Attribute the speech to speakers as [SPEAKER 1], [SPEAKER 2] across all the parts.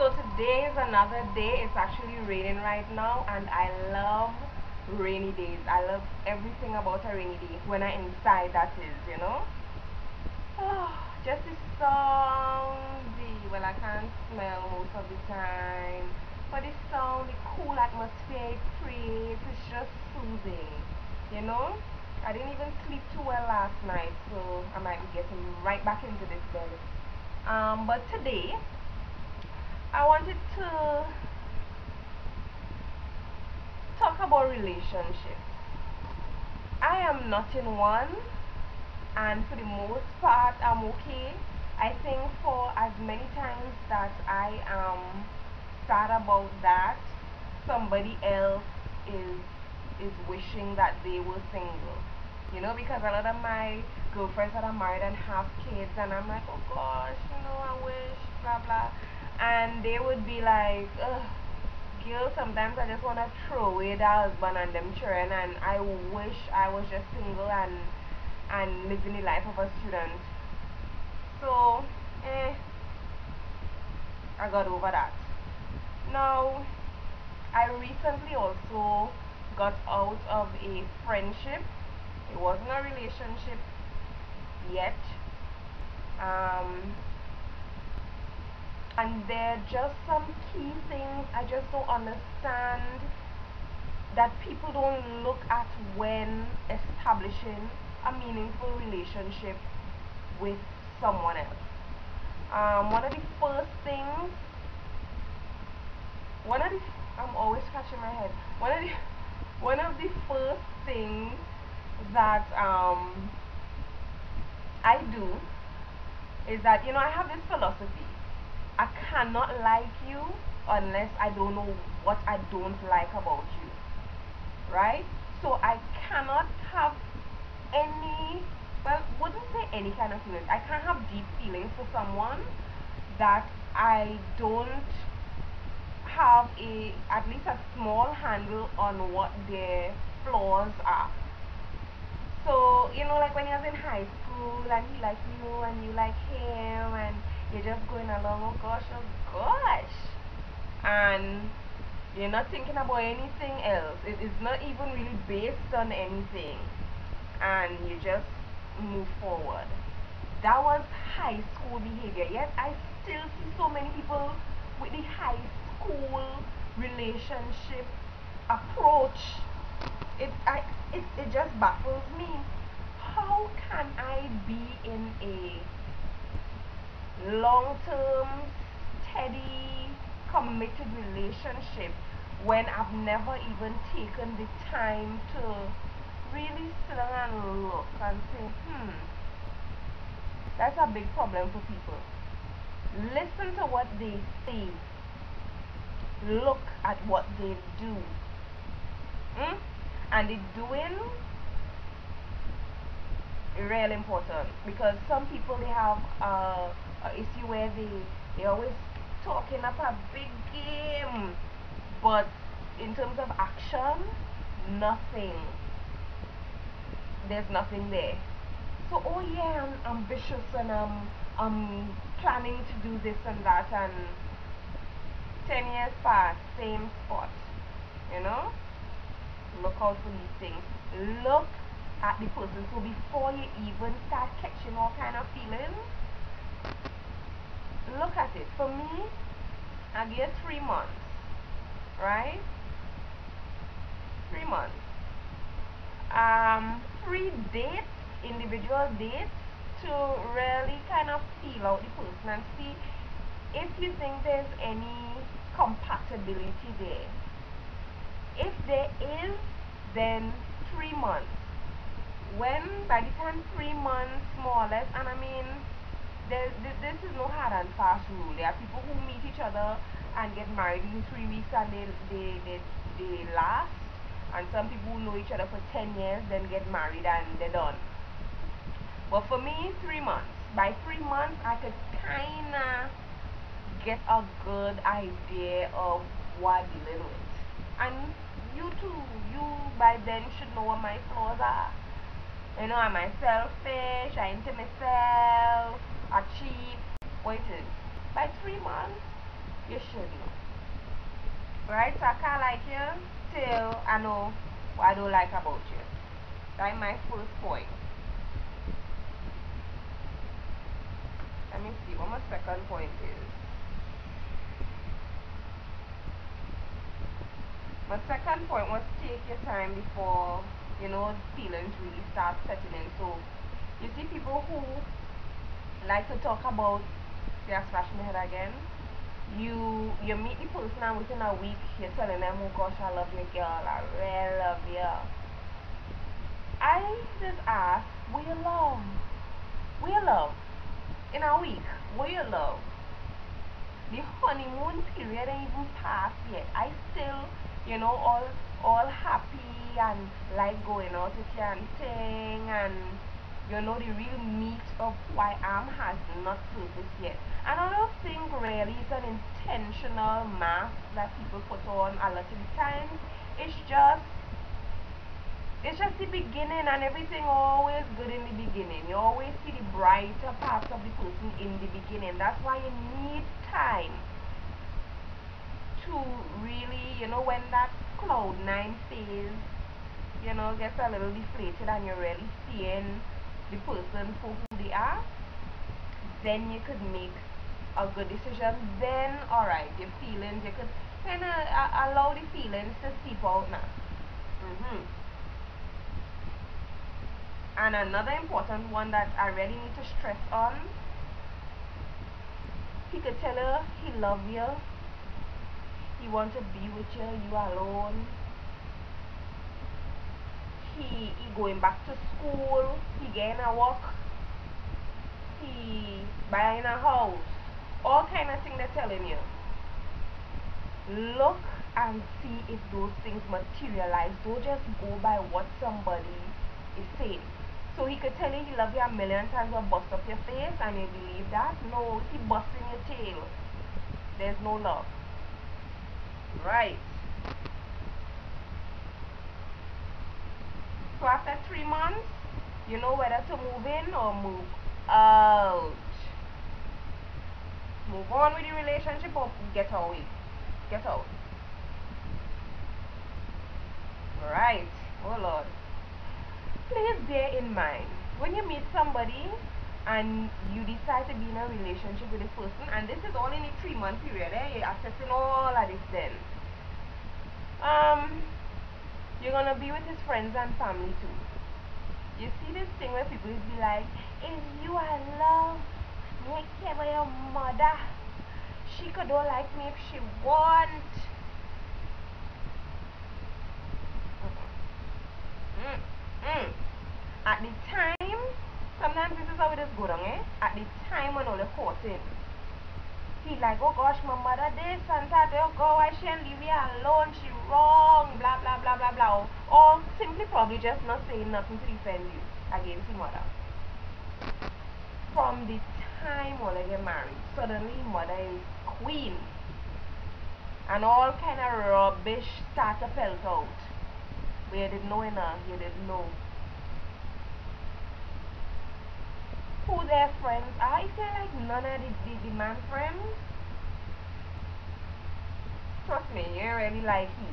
[SPEAKER 1] So today is another day. It's actually raining right now, and I love rainy days. I love everything about a rainy day. When I'm inside, that is, you know. Oh, just the sound, well, I can't smell most of the time, but the sound, the cool atmosphere it creates, it's just soothing, you know. I didn't even sleep too well last night, so I might be getting right back into this bed. But today, I wanted to talk about relationships. I am not in one, and for the most part, I'm okay. I think for as many times that I am sad about that, somebody else is wishing that they were single. You know, because a lot of my girlfriends that are married and have kids, and I'm like, oh gosh, you know, I wish, blah blah, and they would be like, ugh, girl, sometimes I just want to throw away the husband and them children, and I wish I was just single and living the life of a student. So, I got over that. Now, I recently also got out of a friendship. It wasn't a relationship yet. Um, and there are just some key things I just don't understand that people don't look at when establishing a meaningful relationship with someone else. One of the first things, one of the, I'm always scratching my head. One of the first things that I do is that, you know, I have this philosophy. I cannot like you unless I don't know what I don't like about you, right? So I cannot have any, well, wouldn't say any kind of feelings. I can't have deep feelings for someone that I don't have a at least a small handle on what their flaws are. So, you know, like when you was in high school and he liked you and you like him and you're just going along, oh gosh, and you're not thinking about anything else. It is not even really based on anything, and you just move forward. That was high school behavior. Yet I still see so many people with the high school relationship approach. It just baffles me. How can I be in a long term, steady, committed relationship when I've never even taken the time to really sit down and look and say, that's a big problem for people. Listen to what they say, look at what they do. Hmm? And the doing really important, because some people they have a issue where they always talking up a big game, but in terms of action, nothing. There's nothing there. So, oh yeah, I'm ambitious and I'm planning to do this and that, and 10 years pass, same spot. You know, look out for these things. Look at the person. So before you even start catching all kind of feelings, look at it. For me, I give 3 months, right? 3 months. 3 dates, individual dates, to really kind of feel out the person and see if you think there's any compatibility there. If there is, then 3 months. When by the time 3 months more or less, and I mean, this is no hard and fast rule. There are people who meet each other and get married in 3 weeks and they last, and some people who know each other for 10 years then get married and they're done. But for me, 3 months. By 3 months, I could kinda get a good idea of what I'm dealing with. And you too, you by then should know what my flaws are. You know, am I selfish? I into myself? I cheat? What it is? By 3 months, You shouldn't. Right? So I can't like you till I know what I don't like about you. That's my first point. Let me see what my second point is. My second point was take your time before, feelings really start setting in. So you see people who like to talk about, they are scratching my head again. You meet the person and within a week you're telling them, oh gosh, I love you girl, I really love you. I just ask, will you love? Will you love? In a week, will you love? The honeymoon period ain't even passed yet. I still, all happy and like going out with you and thing, and the real meat of who I am has not surfaced yet. And I don't think really it's an intentional mask that people put on a lot of the times. It's just it's just the beginning, and everything always good in the beginning. You always see the brighter parts of the person in the beginning. That's why you need time to really, when that cloud nine phase, gets a little deflated and you're really seeing the person for who they are, then you could make a good decision. Then, alright, your feelings, you could kind of allow the feelings to seep out now. And another important one that I really need to stress on, he could tell her he love you, he want to be with you, you alone. He going back to school, he getting a work, he buying a house, all kind of things they're telling you. Look and see if those things materialize. Don't just go by what somebody is saying. So he could tell you he love you a million times or bust up your face and you believe that. No, he busting your tail. There's no love. Right. So after 3 months, you know whether to move in or move out. Move on with the relationship or get away. Get out. Right. Oh Lord. Please bear in mind, when you meet somebody and you decide to be in a relationship with this person, and this is all in a 3-month period, you're assessing all of this then. You're gonna be with his friends and family too. You see this thing where people be like, if you are love, make care of your mother. She could don't like me if she want. At the time, sometimes this is how it is go down, At the time when all the courting, he like, oh gosh, my mother this and that, oh God, why she and leave me alone, she wrong, blah blah blah blah blah. Or simply probably just not saying nothing to defend you against the mother. From the time when they get married, suddenly mother is queen. And all kind of rubbish start to pelt out. But you didn't know enough, you didn't know who their friends are. If they're like none of the man friends, trust me, you ain't really like he.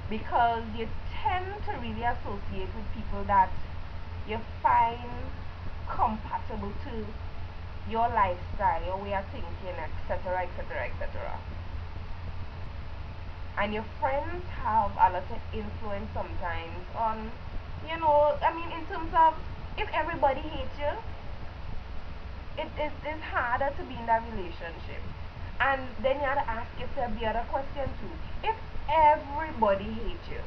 [SPEAKER 1] Because you tend to really associate with people that you find compatible to your lifestyle, your way of thinking, etc., etc., etc. And your friends have a lot of influence sometimes on, in terms of, if everybody hates you, it's harder to be in that relationship. And then you have to ask yourself the other question too. If everybody hates you,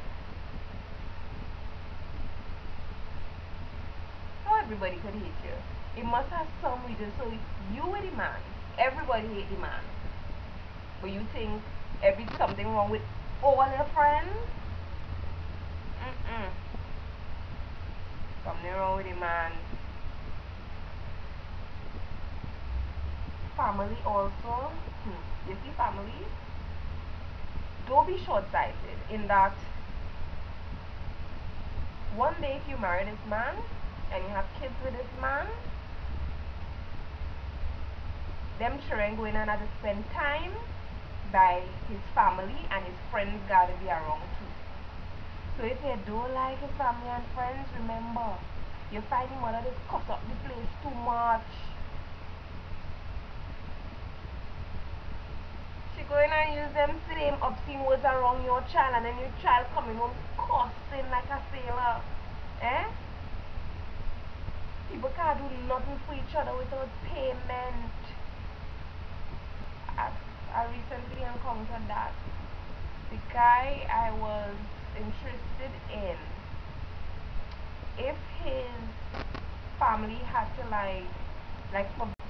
[SPEAKER 1] how everybody could hate you? It must have some reason. So you were the man, everybody hate the man, but you think something wrong with all your friends? Something wrong with the man. Family also. You see, family, don't be short-sighted in that one day if you marry this man and you have kids with this man, them children going and to spend time by his family, and his friends gotta be around too. So if you don't like his family and friends, remember, you find him mother just cut up the place too much. She going and use them same obscene words around your child, and then your child coming home cussing like a sailor. Eh? People can't do nothing for each other without payment. I recently encountered that. The guy I was interested in, if his family had to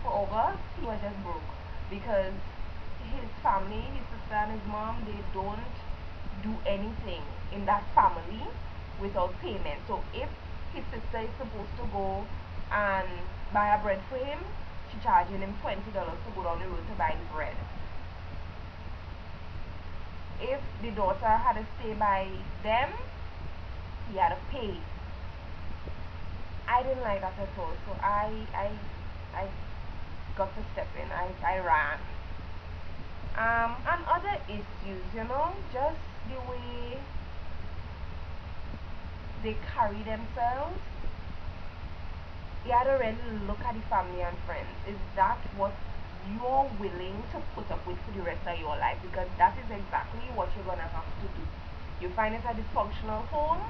[SPEAKER 1] for August, he was just broke because his family, his sister and his mom, they don't do anything in that family without payment. So if his sister is supposed to go and buy a bread for him, she charging him $20 to go down the road to buy the bread. If the daughter had to stay by them, he had to pay. I didn't like that at all, so I got to step in. I ran. And other issues, just the way they carry themselves. You had to really look at the family and friends. Is that what you're willing to put up with for the rest of your life? Because that is exactly what you're gonna have to do. You find it a dysfunctional home,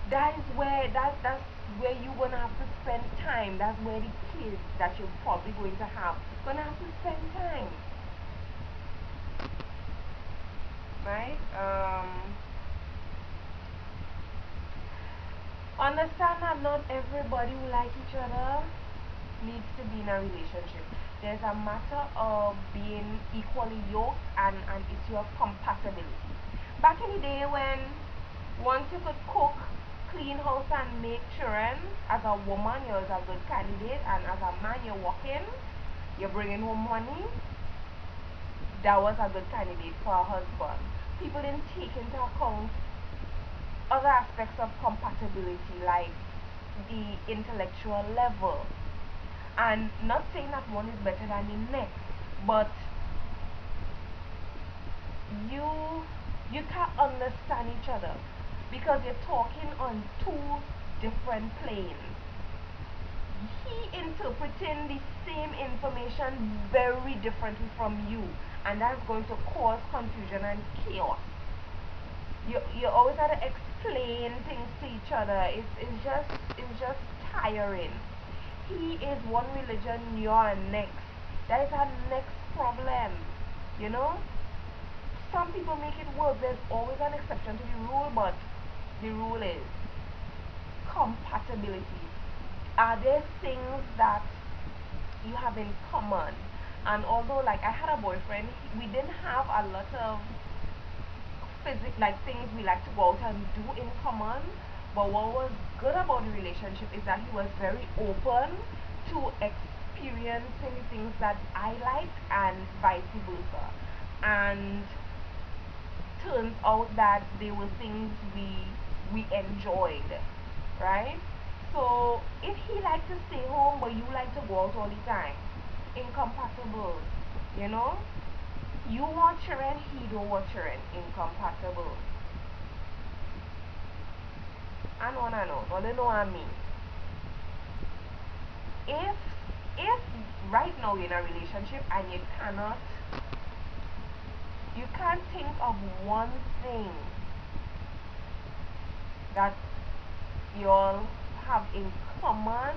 [SPEAKER 1] that's where you're gonna have to spend time. That's where the kids that you're probably going to have gonna have to spend time. Right? Understand that not everybody who like each other needs to be in a relationship. There's a matter of being equally yoked and an issue of compatibility. Back in the day when once you could cook, clean house and make children, as a woman you're a good candidate, and as a man you're working, you're bringing home money, that was a good candidate for a husband. People didn't take into account other aspects of compatibility, like the intellectual level. And not saying that one is better than the next, but you can't understand each other because you're talking on two different planes. He interpreting the same information very differently from you, and that's going to cause confusion and chaos. You always have to explain things to each other. It's just tiring. He is one religion, you're next. That is our next problem. You know? Some people make it work. There's always an exception to the rule, but the rule is compatibility. Are there things that you have in common? And although, like, I had a boyfriend, we didn't have a lot of things we like to go out and do in common. But what was good about the relationship is that he was very open to experiencing the things that I liked and vice versa. And turns out that they were things we enjoyed, right? So if he likes to stay home but you like to go out all the time, incompatible, you know? You want children, he don't want children, incompatible. I know, but they know what I mean. If right now you're in a relationship and you can't think of one thing that you all have in common,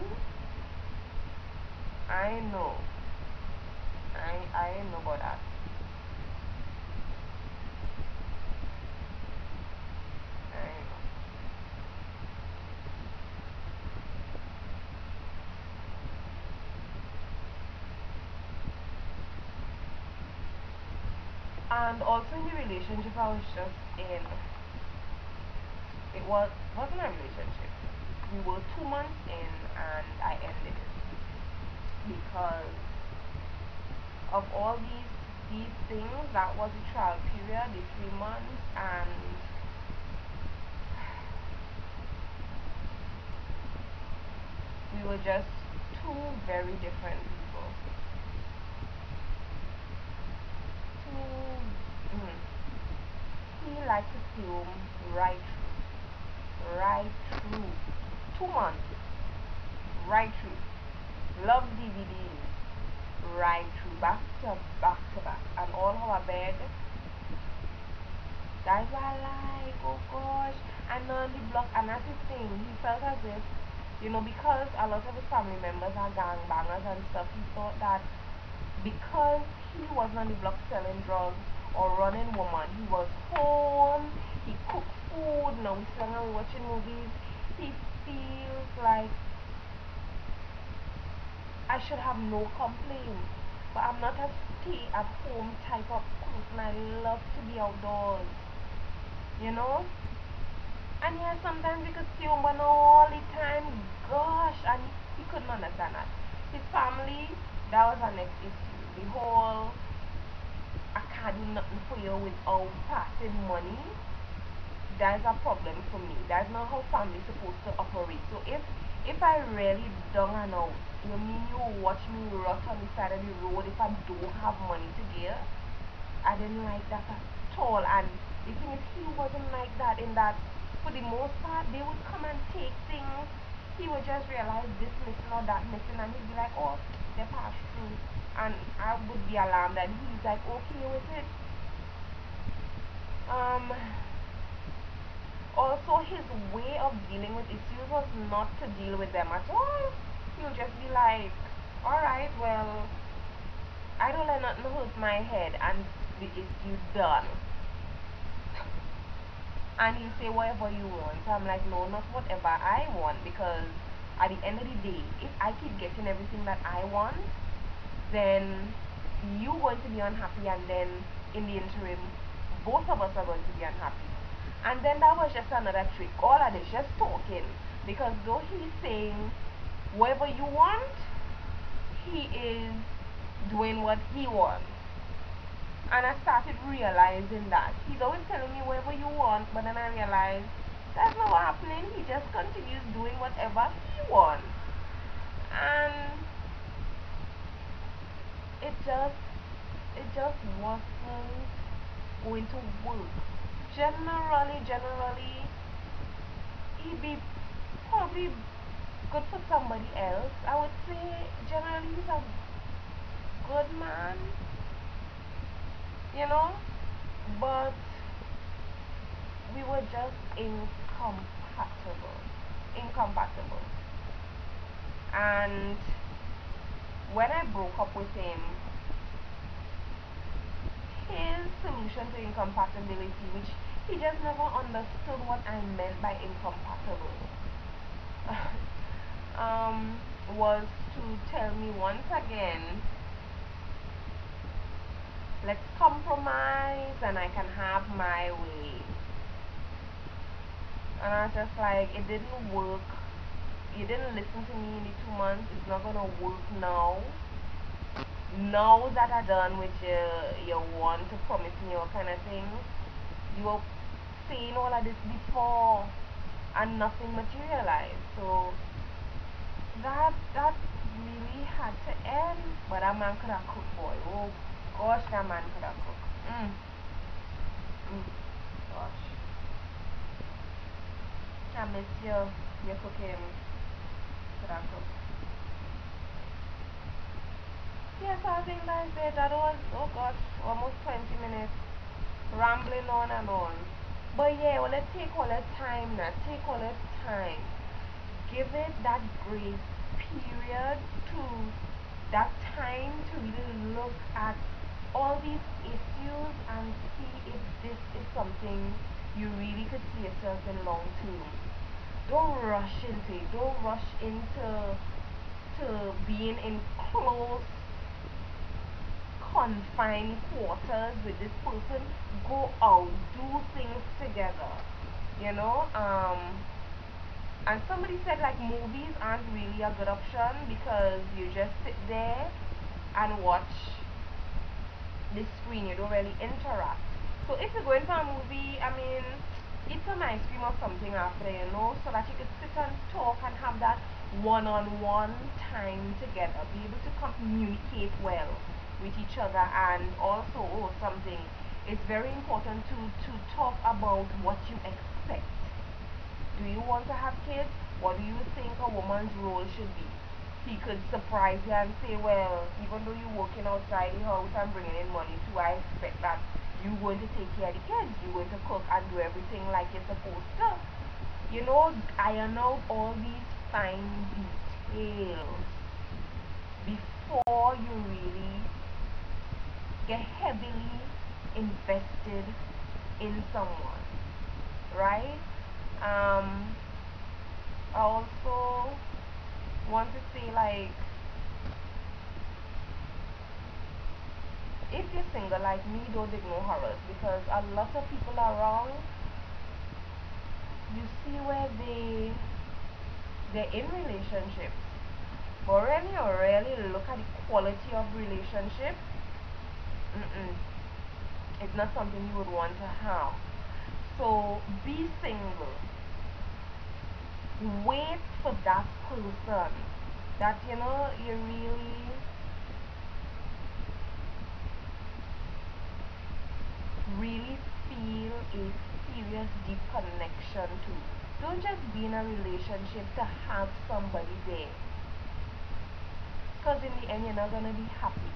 [SPEAKER 1] I know. I know about that. I know. And also in the relationship I was just in, wasn't a relationship. We were 2 months in and I ended it because of all these things. That was the trial period, the 3 months, and we were just two very different people. film right through. Right through. 2 months. Right through. Love DVDs. Right through. Back to back to back. And all our bed. That's why I like, oh gosh. And on the block, and that's his thing. He felt as if, because a lot of his family members are gangbangers and stuff, he thought that because he wasn't on the block selling drugs or running woman, he was home, he cooked food, now he's sitting and watching movies, he feels like I should have no complaints. But I'm not a stay at home type of person. I love to be outdoors, you know? And yeah, sometimes we could see Umban all the time. Gosh, and he couldn't understand that. His family, that was our next issue. The whole, I can't do nothing for you without passing money. That's a problem for me. That's not how family's supposed to operate. So if I really don't and out, you mean you watch me rot on the side of the road if I don't have money to give? I didn't like that at all. And the thing is, he wasn't like that in that, for the most part, they would come and take things. He would just realize this missing or that missing, and he'd be like, oh, they passed through. And I would be alarmed, and he's like, okay with it. Um, Also, his way of dealing with issues was not to deal with them at all. He'll just be like, alright, well, I don't let nothing hurt my head, and the issue done. And you say whatever you want. So I'm like, no, not whatever I want, because at the end of the day, if I keep getting everything that I want, then you're going to be unhappy, and then in the interim, both of us are going to be unhappy. And then that was just another trick. All of this, just talking. Because though he's saying whatever you want, he is doing what he wants. And I started realizing that. He's always telling me whatever you want, but then I realized that's not happening. He just continues doing whatever he wants. And it just wasn't going to work. Generally, he'd be probably good for somebody else. I would say generally he's a good man, you know, but we were just incompatible. Incompatible. And when I broke up with him, his solution to incompatibility, which he just never understood what I meant by incompatible, um, was to tell me once again, let's compromise and I can have my way. And I was just like, it didn't work. You didn't listen to me in the 2 months. It's not gonna work now. Now that I done with your want to promise me all kind of things, you were saying all of this before and nothing materialized. So that really had to end. But that man could have cooked, boy. Oh gosh, that man could have cooked. Gosh, I miss your cooking. Could have cooked. Yes, I think that's it. That was, oh gosh, almost 20 minutes rambling on and on. But yeah, well, let's take all the time now. Take all the time. Give it that grace period to that time to really look at all these issues and see if this is something you really could see yourself in long term. Don't rush into it. Don't rush into being in close confined quarters with this person. Go out, do things together, you know. And somebody said like movies aren't really a good option because you just sit there and watch the screen, you don't really interact. So if you're going for a movie, I mean, eat some ice cream or something after, so that you could sit and talk and have that one-on-one time together, be able to communicate well with each other. And also, oh, something, it's very important to talk about what you expect. Do you want to have kids? What do you think a woman's role should be? He could surprise you and say, well, even though you're working outside the house and bringing in money too, I expect that you're going to take care of the kids. You're going to cook and do everything like you're supposed to. You know, iron out all these fine details before you really get heavily invested in someone, right? I also want to say, like, if you're single like me, don't ignore horrors, because a lot of people around, you see where they're in relationships, but when you really look at the quality of relationship, mm-mm, it's not something you would want to have. So be single. Wait for that person that you really feel a serious deep connection to. Don't just be in a relationship to have somebody there, because in the end you're not gonna be happy.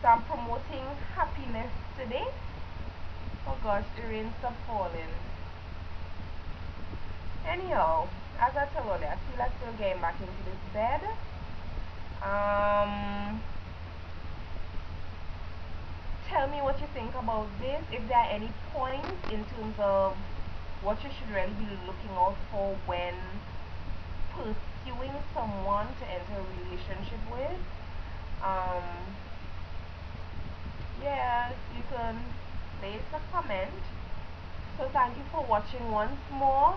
[SPEAKER 1] So I'm promoting happiness today. Oh gosh, the rain stopped falling. Anyhow, as I told you, I feel like still getting back into this bed. Um, Tell me what you think about this. If there are any points in terms of what you should really be looking out for when pursuing someone to enter a relationship with. Um, yes, you can place a comment. So thank you for watching once more.